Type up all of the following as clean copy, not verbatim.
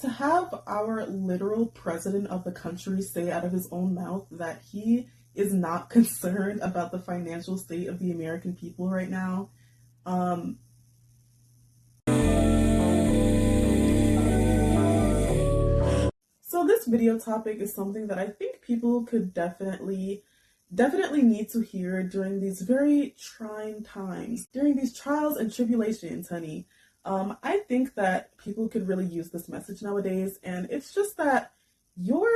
To have our literal president of the country say out of his own mouth that he is not concerned about the financial state of the American people right now. So this video topic is something that I think people could definitely need to hear during these very trying times, during these trials and tribulations, honey. I think that people could really use this message nowadays, and it's just that your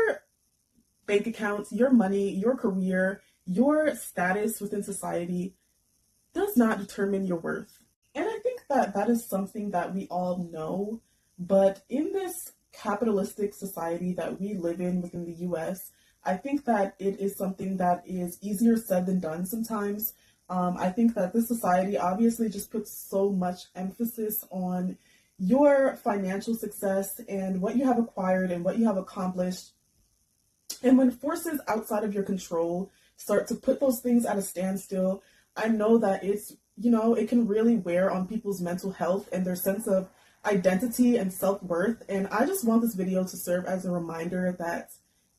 bank accounts, your money, your career, your status within society does not determine your worth. And I think that that is something that we all know, but in this capitalistic society that we live in within the US, I think that it is something that is easier said than done sometimes. I think that this society obviously just puts so much emphasis on your financial success and what you have acquired and what you have accomplished. And when forces outside of your control start to put those things at a standstill, I know that it's, it can really wear on people's mental health and their sense of identity and self-worth. And I just want this video to serve as a reminder that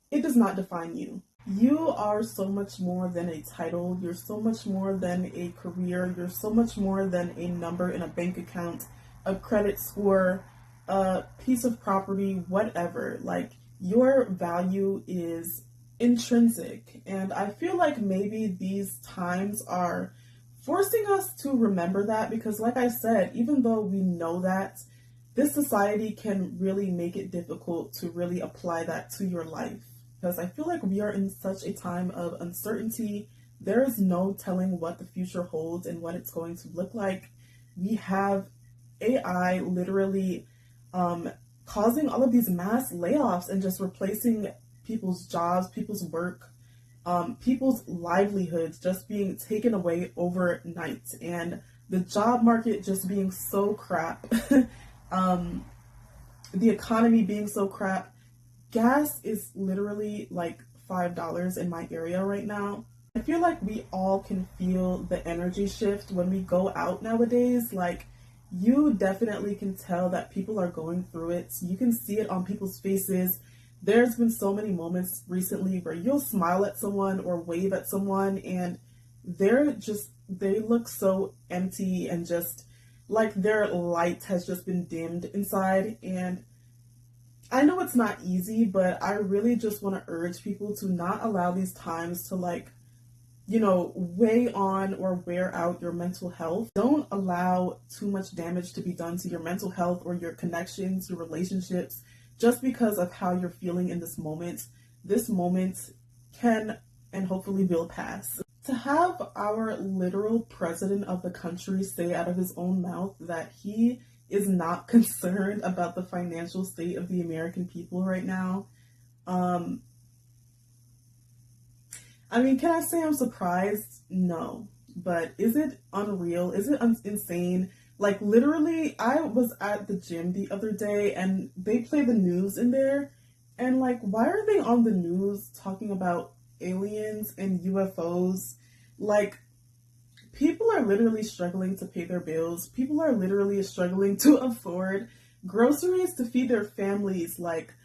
it does not define you. You are so much more than a title. You're so much more than a career. You're so much more than a number in a bank account, a credit score, a piece of property, whatever. Like, your value is intrinsic. And I feel like maybe these times are forcing us to remember that, because like I said, even though we know that, this society can really make it difficult to really apply that to your life. Because I feel like we are in such a time of uncertainty. There is no telling what the future holds and what it's going to look like. We have AI literally causing all of these mass layoffs and just replacing people's jobs, people's work, people's livelihoods just being taken away overnight, and the job market just being so crap, the economy being so crap. Gas is literally like $5 in my area right now. I feel like we all can feel the energy shift when we go out nowadays. Like, you definitely can tell that people are going through it. You can see it on people's faces. There's been so many moments recently where you'll smile at someone or wave at someone and they look so empty and just like their light has just been dimmed inside. And I know it's not easy, but I really just want to urge people to not allow these times to weigh on or wear out your mental health. Don't allow too much damage to be done to your mental health or your connections, your relationships, just because of how you're feeling in this moment. This moment can and hopefully will pass. To have our literal president of the country say out of his own mouth that he is not concerned about the financial state of the American people right now. I mean, can I say I'm surprised? No. But is it unreal? Is it insane? Like, literally, I was at the gym the other day and they play the news in there. And like, why are they on the news talking about aliens and UFOs? Like, people are literally struggling to pay their bills. People are literally struggling to afford groceries to feed their families. Like,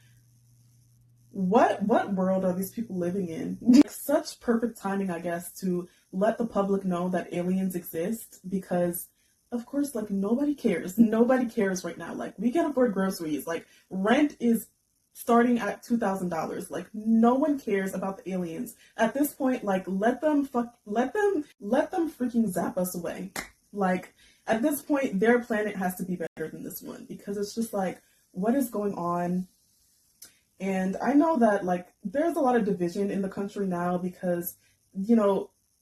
what world are these people living in? Such perfect timing, I guess, to let the public know that aliens exist, because of course, like, nobody cares. Nobody cares right now. Like, we can't afford groceries. Like, rent is starting at $2,000. Like, no one cares about the aliens at this point. Like, let them freaking zap us away. Like, at this point, their planet has to be better than this one, because it's just like, what is going on? And I know that, like, there's a lot of division in the country now because,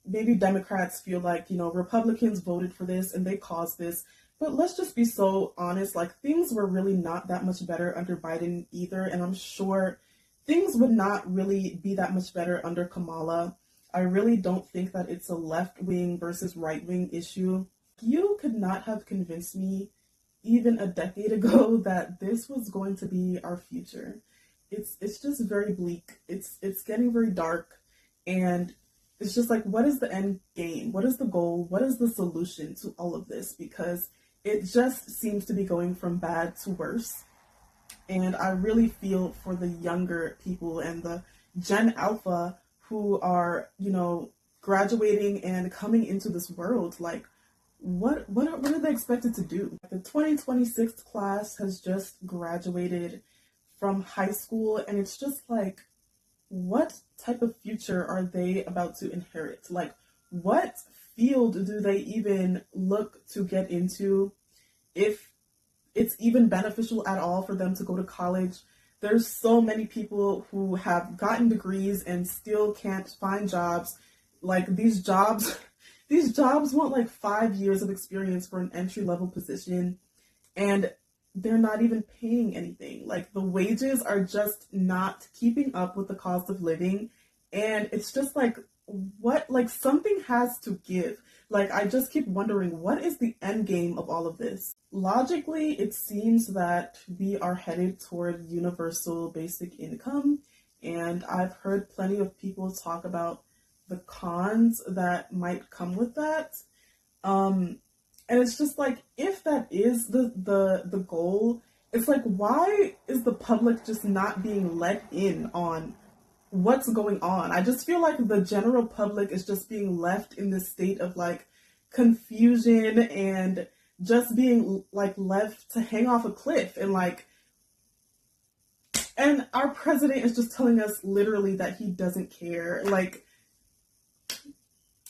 maybe Democrats feel like, Republicans voted for this and they caused this. But let's just be so honest, like, things were really not that much better under Biden either. And I'm sure things would not really be that much better under Kamala. I really don't think that it's a left-wing versus right-wing issue. You could not have convinced me even a decade ago that this was going to be our future. It's just very bleak. It's getting very dark, and it's just like, what is the end game? What is the goal? What is the solution to all of this? Because it just seems to be going from bad to worse. And I really feel for the younger people and the Gen Alpha who are, graduating and coming into this world. Like, what are they expected to do? The 2026 class has just graduated from high school, and it's just like, what type of future are they about to inherit? Like, what field do they even look to get into, if it's even beneficial at all for them to go to college? There's so many people who have gotten degrees and still can't find jobs. Like, these jobs want like 5 years of experience for an entry level position, and they're not even paying anything. Like, the wages are just not keeping up with the cost of living. And it's just like, what, like, something has to give. Like, I just keep wondering, what is the end game of all of this? Logically, it seems that we are headed toward universal basic income. And I've heard plenty of people talk about the cons that might come with that. And it's just like, if that is the goal, it's like, why is the public just not being let in on what's going on? I just feel like the general public is just being left in this state of like confusion and just being like left to hang off a cliff. And our president is just telling us literally that he doesn't care. Like,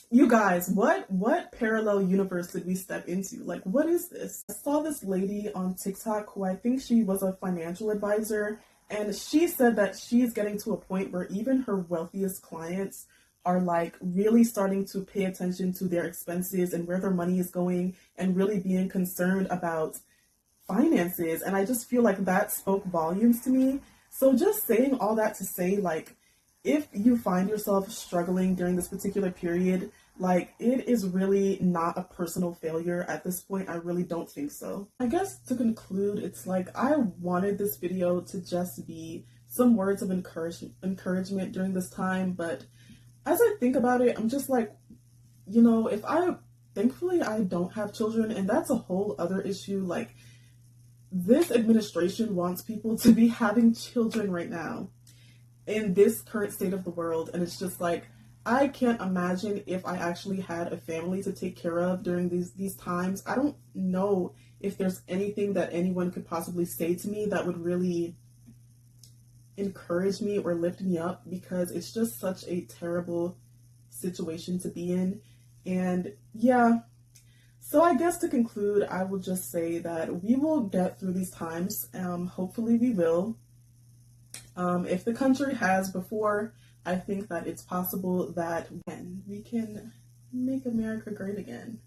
you guys, what parallel universe did we step into? Like, what is this? I saw this lady on TikTok who I think she was a financial advisor, and she said that she's getting to a point where even her wealthiest clients are like really starting to pay attention to their expenses and where their money is going, and really being concerned about finances. And I just feel like that spoke volumes to me. So just saying all that to say, like, if you find yourself struggling during this particular period, like, it is really not a personal failure at this point. I really don't think so. I guess to conclude, it's like, I wanted this video to just be some words of encouragement during this time. But as I think about it, I'm just like, thankfully I don't have children, and that's a whole other issue. Like, this administration wants people to be having children right now in this current state of the world. And it's just like, I can't imagine if I actually had a family to take care of during these times. I don't know if there's anything that anyone could possibly say to me that would really encourage me or lift me up, because it's just such a terrible situation to be in. And yeah, so I guess to conclude, I will just say that we will get through these times. Hopefully we will. If the country has before, I think that it's possible that we can make America great again.